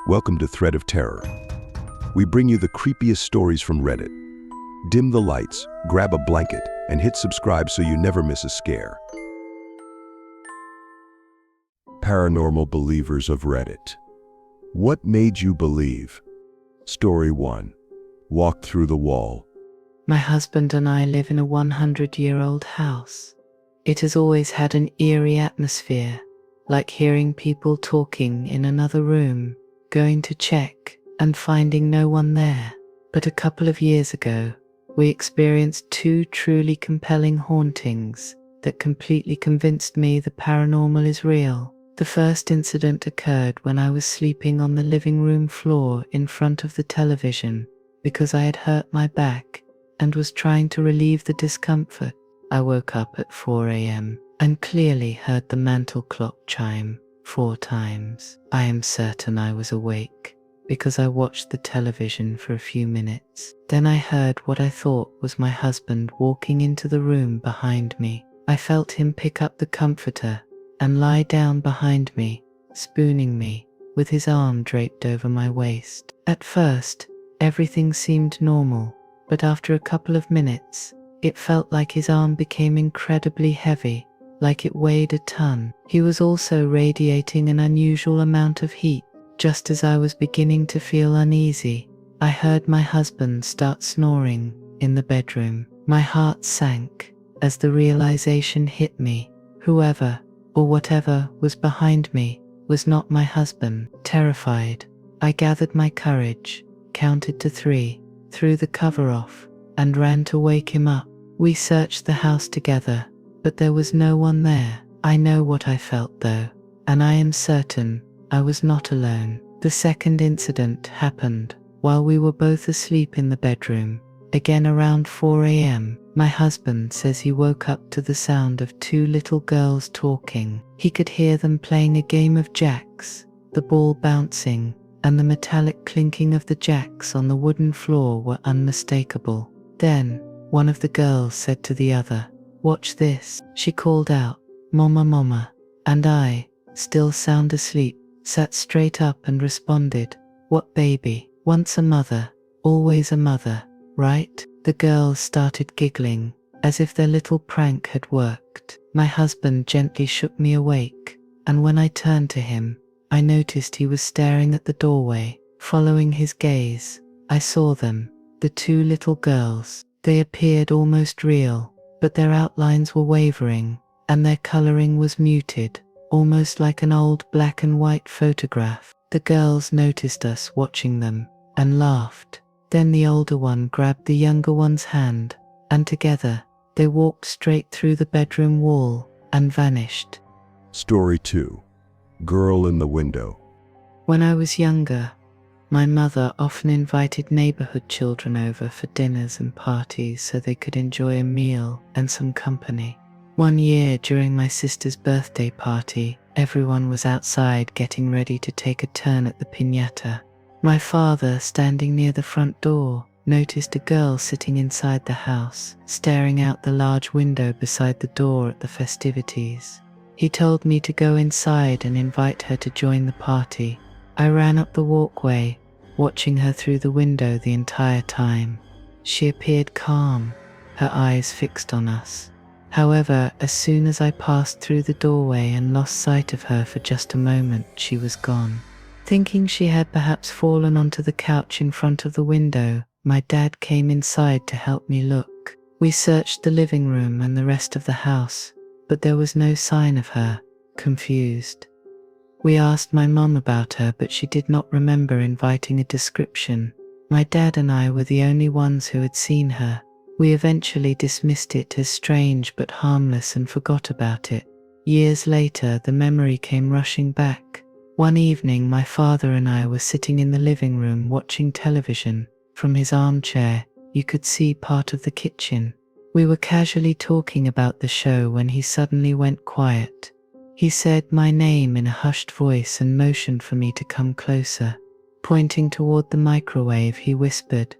Welcome to Thread of Terror. We bring you the creepiest stories from Reddit. Dim the lights, grab a blanket, and hit subscribe so you never miss a scare. Paranormal believers of Reddit. What made you believe? Story 1. Walk through the wall. My husband and I live in a 100-year-old house. It has always had an eerie atmosphere, like hearing people talking in another room, going to check, and finding no one there. But a couple of years ago, we experienced two truly compelling hauntings that completely convinced me the paranormal is real. The first incident occurred when I was sleeping on the living room floor in front of the television because I had hurt my back and was trying to relieve the discomfort. I woke up at 4 a.m. and clearly heard the mantel clock chime 4 times. I am certain I was awake because I watched the television for a few minutes. Then I heard what I thought was my husband walking into the room behind me. I felt him pick up the comforter and lie down behind me, spooning me, with his arm draped over my waist. At first, everything seemed normal, but after a couple of minutes, it felt like his arm became incredibly heavy, like it weighed a ton. He was also radiating an unusual amount of heat. Just as I was beginning to feel uneasy, I heard my husband start snoring in the bedroom. My heart sank as the realization hit me. Whoever or whatever was behind me was not my husband. Terrified, I gathered my courage, counted to 3, threw the cover off, and ran to wake him up. We searched the house together, but there was no one there. I know what I felt though, and I am certain I was not alone. The second incident happened while we were both asleep in the bedroom, again around 4 a.m. My husband says he woke up to the sound of 2 little girls talking. He could hear them playing a game of jacks, the ball bouncing, and the metallic clinking of the jacks on the wooden floor were unmistakable. Then, one of the girls said to the other, "Watch this." She called out, "Mama, mama," and I, still sound asleep, sat straight up and responded, "What baby? Once a mother, always a mother, right?" The girls started giggling, as if their little prank had worked. My husband gently shook me awake, and when I turned to him, I noticed he was staring at the doorway. Following his gaze, I saw them, the 2 little girls. They appeared almost real, but their outlines were wavering, and their coloring was muted, almost like an old black and white photograph. The girls noticed us watching them and laughed. Then the older one grabbed the younger one's hand, and together, they walked straight through the bedroom wall and vanished. Story 2. Girl in the window. When I was younger, my mother often invited neighborhood children over for dinners and parties so they could enjoy a meal and some company. One year during my sister's birthday party, everyone was outside getting ready to take a turn at the piñata. My father, standing near the front door, noticed a girl sitting inside the house, staring out the large window beside the door at the festivities. He told me to go inside and invite her to join the party. I ran up the walkway, watching her through the window the entire time. She appeared calm, her eyes fixed on us. However, as soon as I passed through the doorway and lost sight of her for just a moment, she was gone. Thinking she had perhaps fallen onto the couch in front of the window, my dad came inside to help me look. We searched the living room and the rest of the house, but there was no sign of her. Confused, we asked my mom about her, but she did not remember inviting a description. My dad and I were the only ones who had seen her. We eventually dismissed it as strange but harmless and forgot about it. Years later, the memory came rushing back. One evening, my father and I were sitting in the living room watching television. From his armchair, you could see part of the kitchen. We were casually talking about the show when he suddenly went quiet. He said my name in a hushed voice and motioned for me to come closer. Pointing toward the microwave, he whispered,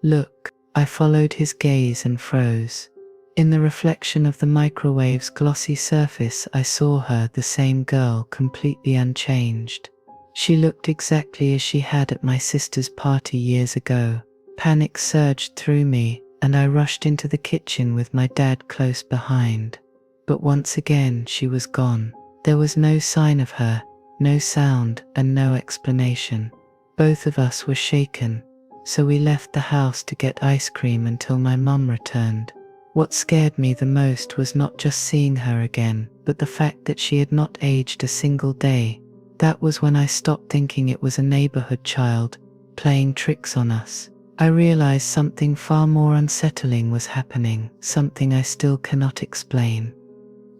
"Look." I followed his gaze and froze. In the reflection of the microwave's glossy surface, I saw her, the same girl, completely unchanged. She looked exactly as she had at my sister's party years ago. Panic surged through me, and I rushed into the kitchen with my dad close behind. But once again, she was gone. There was no sign of her, no sound, and no explanation. Both of us were shaken, so we left the house to get ice cream until my mum returned. What scared me the most was not just seeing her again, but the fact that she had not aged a single day. That was when I stopped thinking it was a neighborhood child playing tricks on us. I realized something far more unsettling was happening, something I still cannot explain.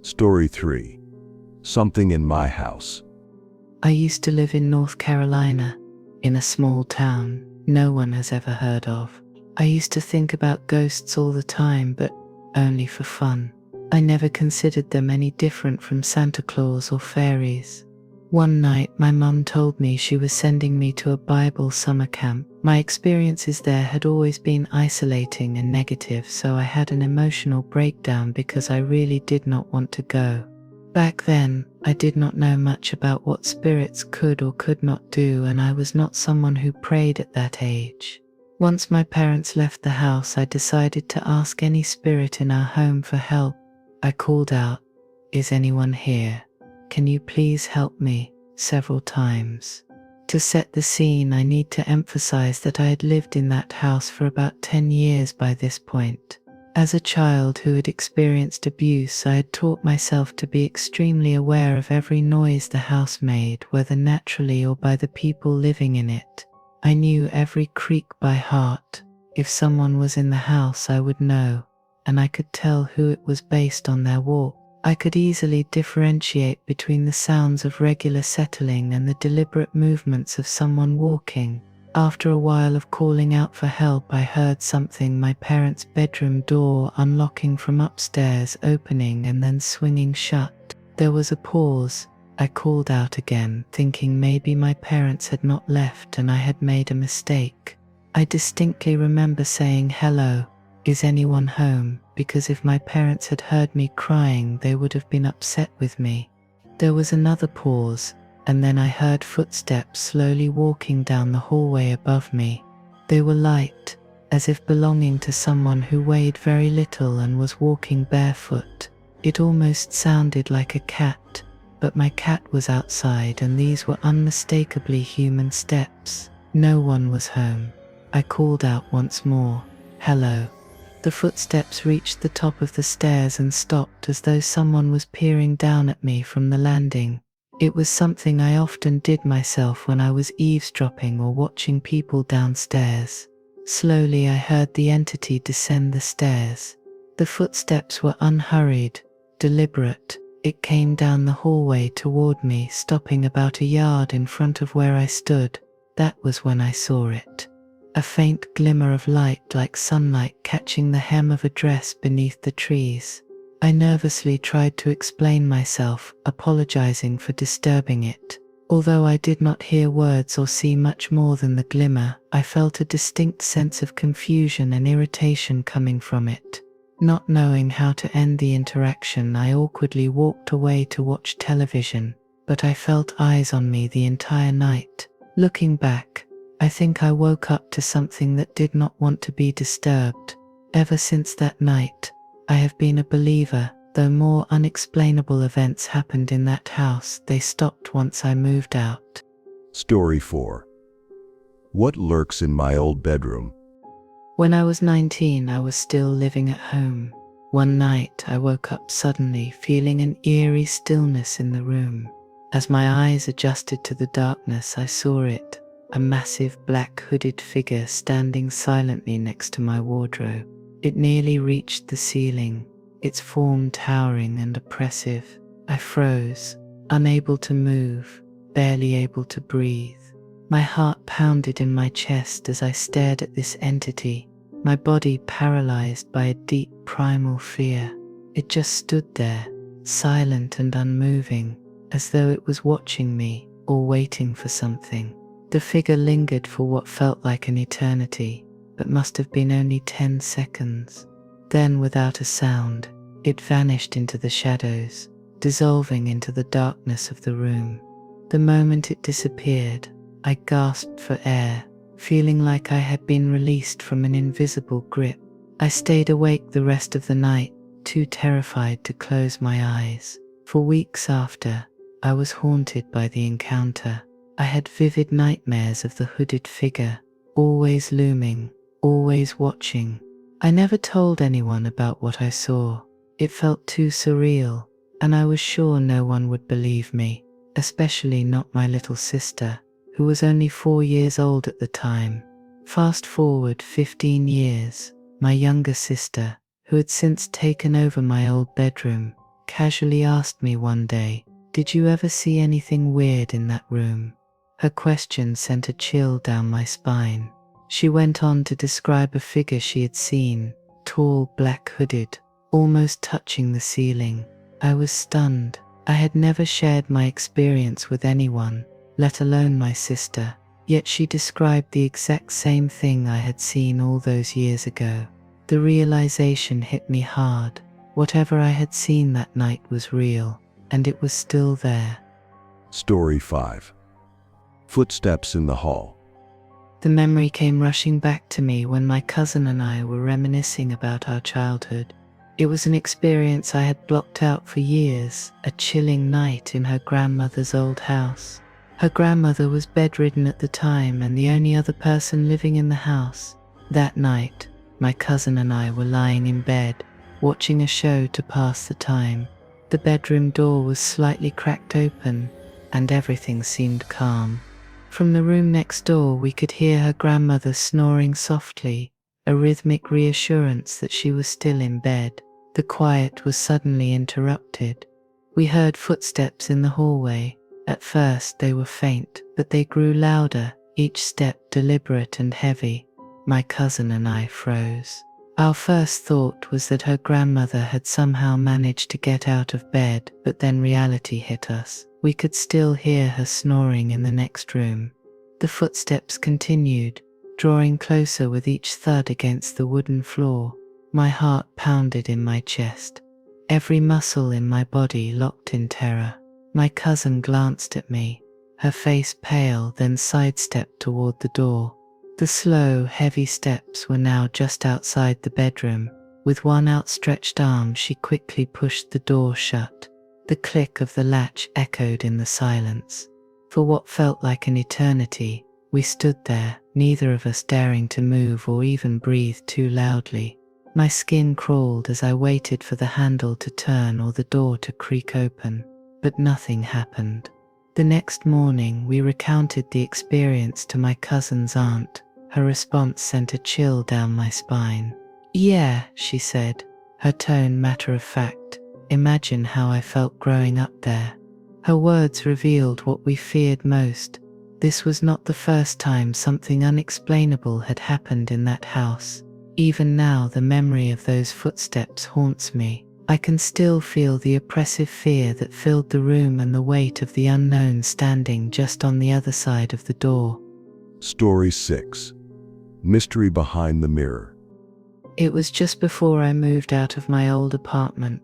Story 3. Something in my house. I used to live in North Carolina, in a small town no one has ever heard of. I used to think about ghosts all the time, but only for fun. I never considered them any different from Santa Claus or fairies. One night, my mum told me she was sending me to a Bible summer camp. My experiences there had always been isolating and negative, so I had an emotional breakdown because I really did not want to go. Back then, I did not know much about what spirits could or could not do, and I was not someone who prayed at that age. Once my parents left the house, I decided to ask any spirit in our home for help. I called out, "Is anyone here? Can you please help me?" several times. To set the scene, I need to emphasize that I had lived in that house for about 10 years by this point. As a child who had experienced abuse, I had taught myself to be extremely aware of every noise the house made, whether naturally or by the people living in it. I knew every creak by heart. If someone was in the house, I would know, and I could tell who it was based on their walk. I could easily differentiate between the sounds of regular settling and the deliberate movements of someone walking. After a while of calling out for help, I heard something: my parents' bedroom door unlocking from upstairs, opening and then swinging shut. There was a pause. I called out again, thinking maybe my parents had not left and I had made a mistake. I distinctly remember saying, "Hello, is anyone home?" because if my parents had heard me crying, they would have been upset with me. There was another pause, and then I heard footsteps slowly walking down the hallway above me. They were light, as if belonging to someone who weighed very little and was walking barefoot. It almost sounded like a cat, but my cat was outside and these were unmistakably human steps. No one was home. I called out once more, "Hello." The footsteps reached the top of the stairs and stopped, as though someone was peering down at me from the landing. It was something I often did myself when I was eavesdropping or watching people downstairs. Slowly I heard the entity descend the stairs. The footsteps were unhurried, deliberate. It came down the hallway toward me, stopping about a yard in front of where I stood. That was when I saw it. A faint glimmer of light, like sunlight catching the hem of a dress beneath the trees. I nervously tried to explain myself, apologizing for disturbing it. Although I did not hear words or see much more than the glimmer, I felt a distinct sense of confusion and irritation coming from it. Not knowing how to end the interaction, I awkwardly walked away to watch television, but I felt eyes on me the entire night. Looking back, I think I woke up to something that did not want to be disturbed. Ever since that night, I have been a believer. Though more unexplainable events happened in that house, they stopped once I moved out. Story 4. What lurks in my old bedroom? When I was 19, I was still living at home. One night, I woke up suddenly, feeling an eerie stillness in the room. As my eyes adjusted to the darkness, I saw it. A massive black hooded figure standing silently next to my wardrobe. It nearly reached the ceiling, its form towering and oppressive. I froze, unable to move, barely able to breathe. My heart pounded in my chest as I stared at this entity, my body paralyzed by a deep primal fear. It just stood there, silent and unmoving, as though it was watching me or waiting for something. The figure lingered for what felt like an eternity, but must have been only 10 seconds. Then, without a sound, it vanished into the shadows, dissolving into the darkness of the room. The moment it disappeared, I gasped for air, feeling like I had been released from an invisible grip. I stayed awake the rest of the night, too terrified to close my eyes. For weeks after, I was haunted by the encounter. I had vivid nightmares of the hooded figure, always looming, always watching. I never told anyone about what I saw. It felt too surreal, and I was sure no one would believe me, especially not my little sister, who was only 4 years old at the time. Fast forward 15 years, my younger sister, who had since taken over my old bedroom, casually asked me one day, "Did you ever see anything weird in that room?" Her question sent a chill down my spine. She went on to describe a figure she had seen, tall, black hooded, almost touching the ceiling. I was stunned. I had never shared my experience with anyone, let alone my sister, yet she described the exact same thing I had seen all those years ago. The realization hit me hard. Whatever I had seen that night was real, and it was still there. Story 5. Footsteps in the hall. The memory came rushing back to me when my cousin and I were reminiscing about our childhood. It was an experience I had blocked out for years, a chilling night in her grandmother's old house. Her grandmother was bedridden at the time and the only other person living in the house. That night, my cousin and I were lying in bed, watching a show to pass the time. The bedroom door was slightly cracked open, and everything seemed calm. From the room next door, we could hear her grandmother snoring softly, a rhythmic reassurance that she was still in bed. The quiet was suddenly interrupted. We heard footsteps in the hallway. At first they were faint, but they grew louder, each step deliberate and heavy. My cousin and I froze. Our first thought was that her grandmother had somehow managed to get out of bed, but then reality hit us. We could still hear her snoring in the next room. The footsteps continued, drawing closer with each thud against the wooden floor. My heart pounded in my chest. Every muscle in my body locked in terror. My cousin glanced at me, her face pale, then sidestepped toward the door. The slow, heavy steps were now just outside the bedroom. With one outstretched arm, she quickly pushed the door shut. The click of the latch echoed in the silence. For what felt like an eternity, we stood there, neither of us daring to move or even breathe too loudly. My skin crawled as I waited for the handle to turn or the door to creak open, but nothing happened. The next morning, we recounted the experience to my cousin's aunt. Her response sent a chill down my spine. "Yeah," she said, her tone matter of fact. "Imagine how I felt growing up there." Her words revealed what we feared most. This was not the first time something unexplainable had happened in that house. Even now, the memory of those footsteps haunts me. I can still feel the oppressive fear that filled the room and the weight of the unknown standing just on the other side of the door. Story 6. Mystery behind the mirror. It was just before I moved out of my old apartment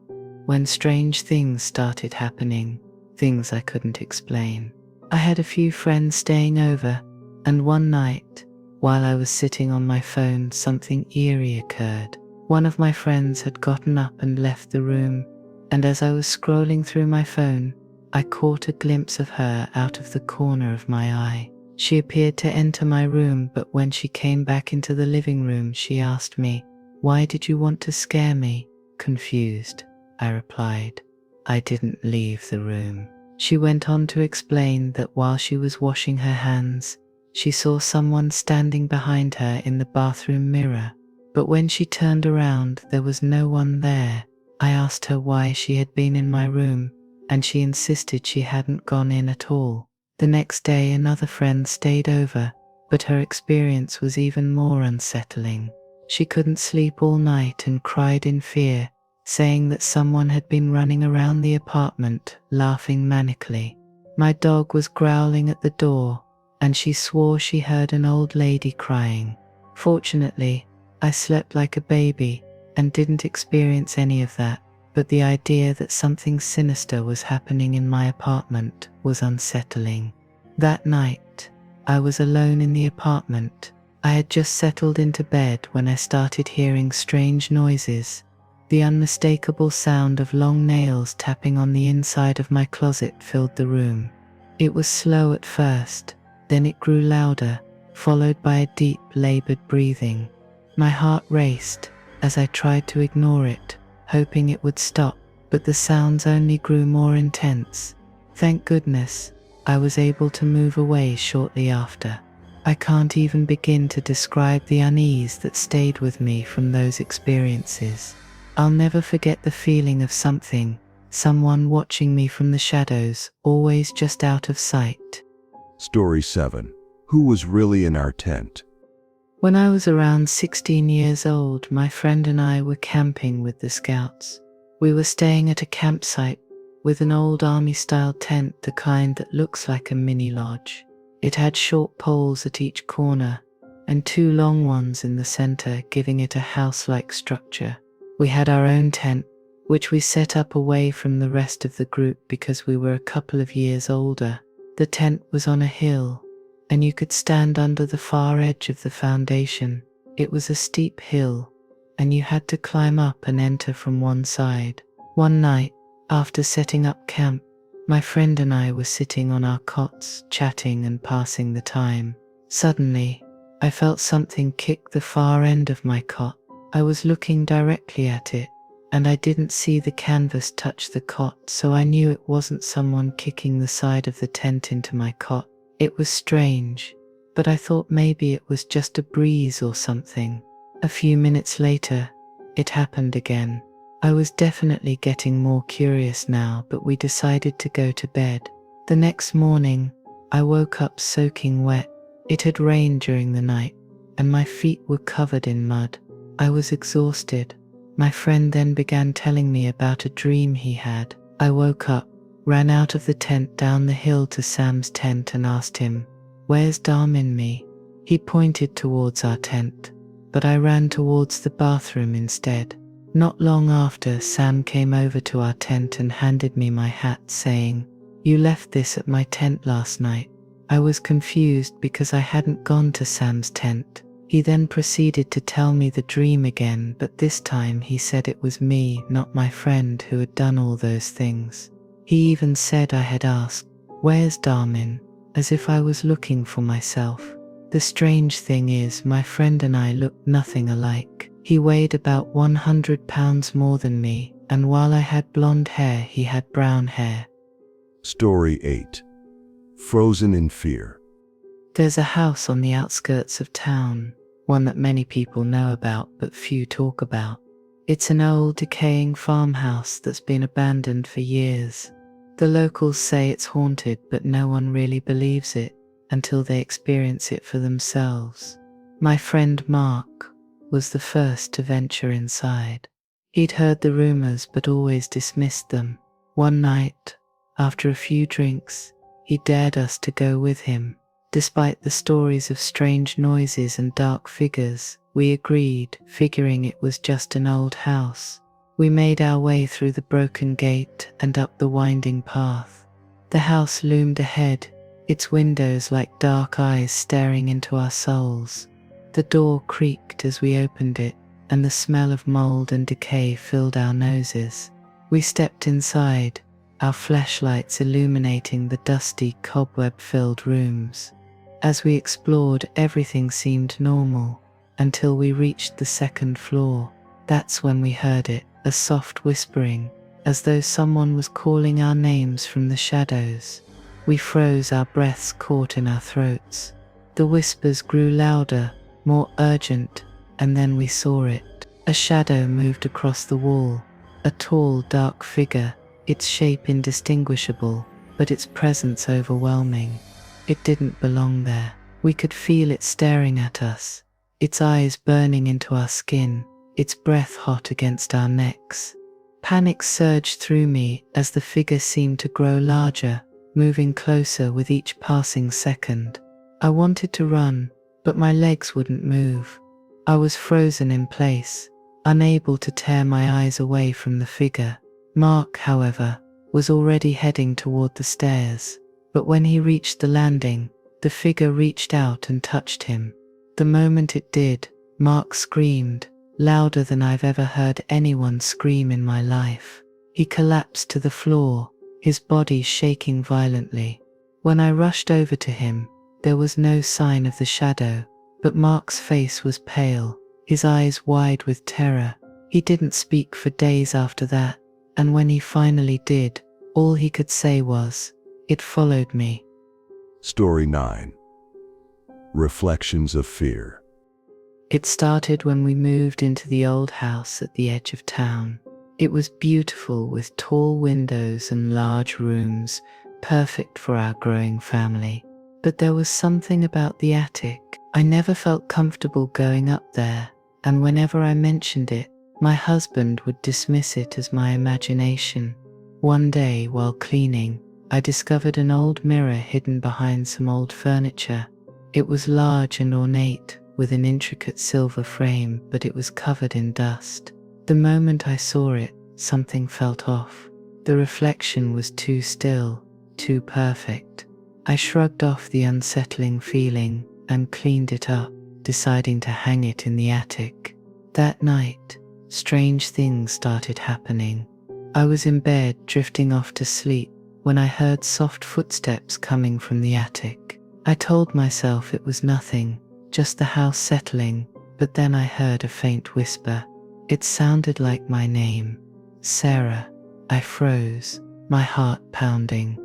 when strange things started happening, things I couldn't explain. I had a few friends staying over, and one night, while I was sitting on my phone, something eerie occurred. One of my friends had gotten up and left the room, and as I was scrolling through my phone, I caught a glimpse of her out of the corner of my eye. She appeared to enter my room, but when she came back into the living room, she asked me, "Why did you want to scare me?" Confused, I replied, "I didn't leave the room." She went on to explain that while she was washing her hands, she saw someone standing behind her in the bathroom mirror. But when she turned around, there was no one there. I asked her why she had been in my room, and she insisted she hadn't gone in at all. The next day, another friend stayed over, but her experience was even more unsettling. She couldn't sleep all night and cried in fear, saying that someone had been running around the apartment, laughing manically. My dog was growling at the door, and she swore she heard an old lady crying. Fortunately, I slept like a baby and didn't experience any of that. but the idea that something sinister was happening in my apartment was unsettling. That night, I was alone in the apartment. I had just settled into bed when I started hearing strange noises. The unmistakable sound of long nails tapping on the inside of my closet filled the room. It was slow at first, then it grew louder, followed by a deep, labored breathing. My heart raced as I tried to ignore it, hoping it would stop, but the sounds only grew more intense. Thank goodness, I was able to move away shortly after. I can't even begin to describe the unease that stayed with me from those experiences. I'll never forget the feeling of someone watching me from the shadows, always just out of sight. Story 7. Who was really in our tent? When I was around 16 years old, my friend and I were camping with the scouts. We were staying at a campsite with an old army-style tent, the kind that looks like a mini lodge. It had short poles at each corner and 2 long ones in the center, giving it a house-like structure. We had our own tent, which we set up away from the rest of the group because we were a couple of years older. The tent was on a hill, and you could stand under the far edge of the foundation. It was a steep hill, and you had to climb up and enter from one side. One night, after setting up camp, my friend and I were sitting on our cots, chatting and passing the time. Suddenly, I felt something kick the far end of my cot. I was looking directly at it, and I didn't see the canvas touch the cot, so I knew it wasn't someone kicking the side of the tent into my cot. It was strange, but I thought maybe it was just a breeze or something. A few minutes later, it happened again. I was definitely getting more curious now, but we decided to go to bed. The next morning, I woke up soaking wet. It had rained during the night, and my feet were covered in mud. I was exhausted. My friend then began telling me about a dream he had. I woke up, ran out of the tent down the hill to Sam's tent and asked him, "Where's me?" He pointed towards our tent, but I ran towards the bathroom instead. Not long after, Sam came over to our tent and handed me my hat, saying, "You left this at my tent last night." I was confused because I hadn't gone to Sam's tent. He then proceeded to tell me the dream again, but this time he said it was me, not my friend, who had done all those things. He even said I had asked, "Where's Darmin?" as if I was looking for myself. The strange thing is, my friend and I looked nothing alike. He weighed about 100 pounds more than me, and while I had blonde hair, he had brown hair. Story 8. Frozen in fear. There's a house on the outskirts of town, one that many people know about but few talk about. It's an old, decaying farmhouse that's been abandoned for years. The locals say it's haunted, but no one really believes it until they experience it for themselves. My friend Mark was the first to venture inside. He'd heard the rumors but always dismissed them. One night, after a few drinks, he dared us to go with him. Despite the stories of strange noises and dark figures, we agreed, figuring it was just an old house. We made our way through the broken gate and up the winding path. The house loomed ahead, its windows like dark eyes staring into our souls. The door creaked as we opened it, and the smell of mold and decay filled our noses. We stepped inside, our flashlights illuminating the dusty, cobweb-filled rooms. As we explored, everything seemed normal, until we reached the second floor. That's when we heard it, a soft whispering, as though someone was calling our names from the shadows. We froze, our breaths caught in our throats. The whispers grew louder, more urgent, and then we saw it. A shadow moved across the wall, a tall, dark figure, its shape indistinguishable, but its presence overwhelming. It didn't belong there. We could feel it staring at us, its eyes burning into our skin, its breath hot against our necks. Panic surged through me as the figure seemed to grow larger, moving closer with each passing second. I wanted to run, but my legs wouldn't move. I was frozen in place, unable to tear my eyes away from the figure. Mark, however, was already heading toward the stairs, but when he reached the landing, the figure reached out and touched him. The moment it did, Mark screamed, louder than I've ever heard anyone scream in my life. He collapsed to the floor, his body shaking violently. When I rushed over to him, there was no sign of the shadow, but Mark's face was pale, his eyes wide with terror. He didn't speak for days after that, and when he finally did, all he could say was, "It followed me." Story 9. Reflections of Fear. It started when we moved into the old house at the edge of town. It was beautiful with tall windows and large rooms, perfect for our growing family. But there was something about the attic. I never felt comfortable going up there, and whenever I mentioned it, my husband would dismiss it as my imagination. One day, while cleaning, I discovered an old mirror hidden behind some old furniture. It was large and ornate, with an intricate silver frame, but it was covered in dust. The moment I saw it, something felt off. The reflection was too still, too perfect. I shrugged off the unsettling feeling and cleaned it up, deciding to hang it in the attic. That night, strange things started happening. I was in bed, drifting off to sleep, when I heard soft footsteps coming from the attic. I told myself it was nothing, just the house settling, but then I heard a faint whisper. It sounded like my name, Sarah. I froze, my heart pounding.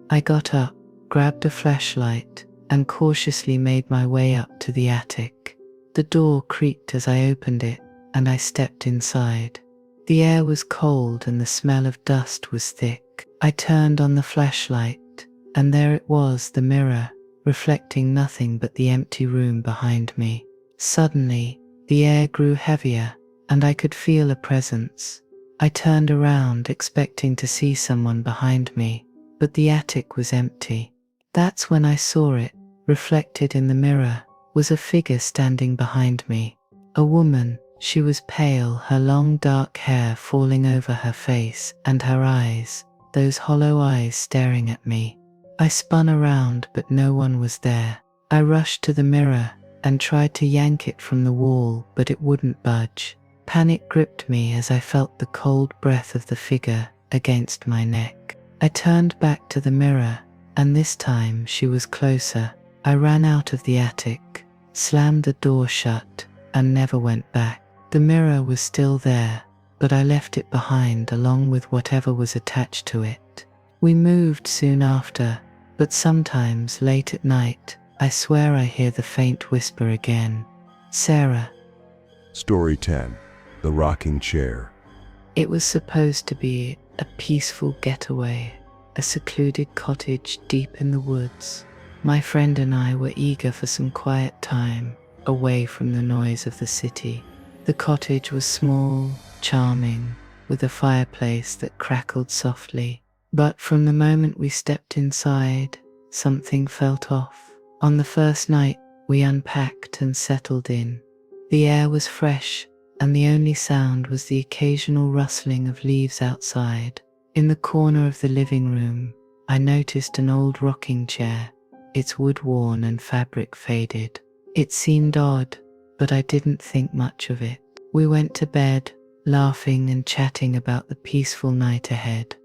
I got up, grabbed a flashlight, and cautiously made my way up to the attic. The door creaked as I opened it, and I stepped inside. The air was cold and the smell of dust was thick. I turned on the flashlight, and there it was, the mirror, reflecting nothing but the empty room behind me. Suddenly, the air grew heavier, and I could feel a presence. I turned around, expecting to see someone behind me, but the attic was empty. That's when I saw it. Reflected in the mirror was a figure standing behind me. A woman. She was pale, her long dark hair falling over her face, and her eyes, those hollow eyes staring at me. I spun around, but no one was there. I rushed to the mirror and tried to yank it from the wall, but it wouldn't budge. Panic gripped me as I felt the cold breath of the figure against my neck. I turned back to the mirror, and this time she was closer. I ran out of the attic, slammed the door shut, and never went back. The mirror was still there, but I left it behind along with whatever was attached to it. We moved soon after, but sometimes late at night, I swear I hear the faint whisper again. Sarah. Story 10. The Rocking Chair. It was supposed to be a peaceful getaway, a secluded cottage deep in the woods. My friend and I were eager for some quiet time, away from the noise of the city. The cottage was small, charming, with a fireplace that crackled softly. But from the moment we stepped inside, something felt off. On the first night, we unpacked and settled in. The air was fresh, and the only sound was the occasional rustling of leaves outside. In the corner of the living room, I noticed an old rocking chair, its wood worn and fabric faded. It seemed odd, but I didn't think much of it. We went to bed, laughing and chatting about the peaceful night ahead.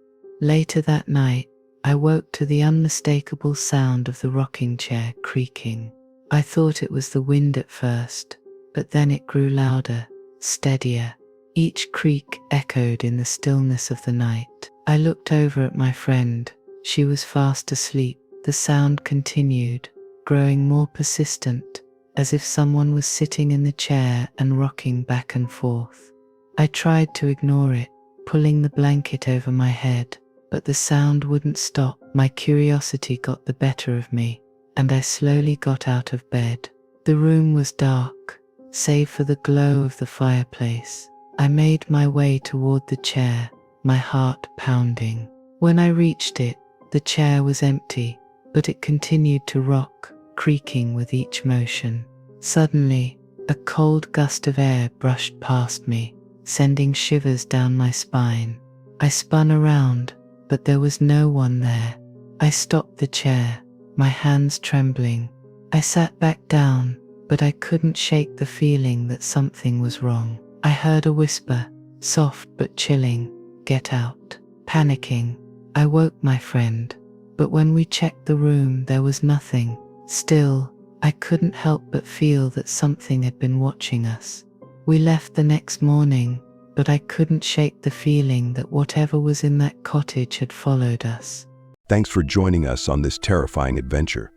Later that night, I woke to the unmistakable sound of the rocking chair creaking. I thought it was the wind at first, but then it grew louder, steadier. Each creak echoed in the stillness of the night. I looked over at my friend. She was fast asleep. The sound continued, growing more persistent, as if someone was sitting in the chair and rocking back and forth. I tried to ignore it, pulling the blanket over my head, but the sound wouldn't stop. My curiosity got the better of me, and I slowly got out of bed. The room was dark, save for the glow of the fireplace. I made my way toward the chair, my heart pounding. When I reached it, the chair was empty, but it continued to rock, creaking with each motion. Suddenly, a cold gust of air brushed past me. sending shivers down my spine. I spun around, but there was no one there. I stopped the chair, my hands trembling. I sat back down, but I couldn't shake the feeling that something was wrong. I heard a whisper, soft but chilling, "Get out." Panicking, I woke my friend, but when we checked the room there was nothing. Still, I couldn't help but feel that something had been watching us. We left the next morning, but I couldn't shake the feeling that whatever was in that cottage had followed us. Thanks for joining us on this terrifying adventure.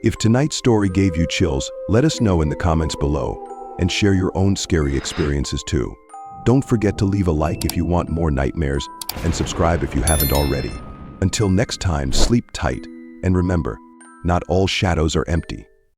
If tonight's story gave you chills, let us know in the comments below and share your own scary experiences too. Don't forget to leave a like if you want more nightmares and subscribe if you haven't already. Until next time, sleep tight and remember, not all shadows are empty.